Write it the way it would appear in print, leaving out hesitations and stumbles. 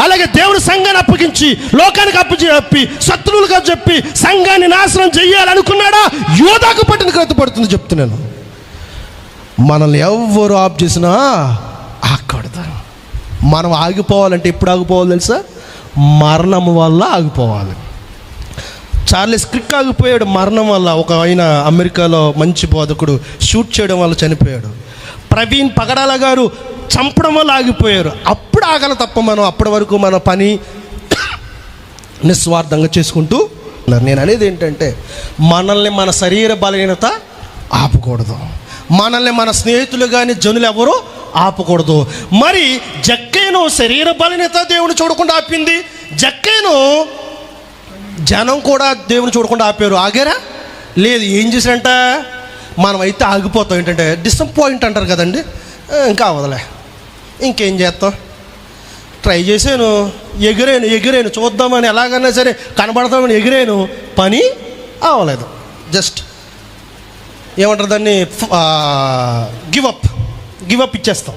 అలాగే దేవుని సంఘాన్ని అప్పగించి లోకానికి అప్పచెప్పి శత్రువులుగా చెప్పి సంఘాన్ని నాశనం చెయ్యాలనుకున్నాడా? యోధాకు పట్టిన కత్తి పడుతుంది చెప్తున్నాను. మనల్ని ఎవరు ఆఫ్ చేసినా ఆగకూడదు. మనం ఆగిపోవాలంటే ఎప్పుడు ఆగిపోవాలి తెలుసా? మరణం వల్ల ఆగిపోవాలి. చార్లెస్ క్రిక్ ఆగిపోయాడు మరణం వల్ల. ఒక ఆయన అమెరికాలో మంచి బోధకుడు షూట్ చేయడం వల్ల చనిపోయాడు. ప్రవీణ్ పగడాల గారు చంపడం వల్ల ఆగిపోయారు. అప్పుడు ఆగల తప్ప మనం అప్పటి వరకు మన పని నిస్వార్థంగా చేసుకుంటూ ఉన్నారు. నేను అనేది ఏంటంటే, మనల్ని మన శరీర బలహీనత ఆపకూడదు. మనల్ని మన స్నేహితులు కానీ జనులు ఎవరు ఆపకూడదు. మరి జక్కేను శరీర బలహీనత దేవుని చూడకుండా ఆపింది. జక్కేను జనం కూడా దేవుని చూడకుండా ఆపారు. ఆగారా? లేదు. ఏం చేశారంట? మనమైతే ఆగిపోతాం. ఏంటంటే డిసప్పాయింట్ అంటారు కదండి. ఇంకా అవదలే, ఇంకేం చేస్తాం, ట్రై చేశాను, ఎగిరాను చూద్దామని, ఎలాగన్నా సరే కనబడతామని ఎగిరాను, పని అవ్వలేదు. జస్ట్ ఏమంటారు దాన్ని, గివప్ ఇచ్చేస్తాం.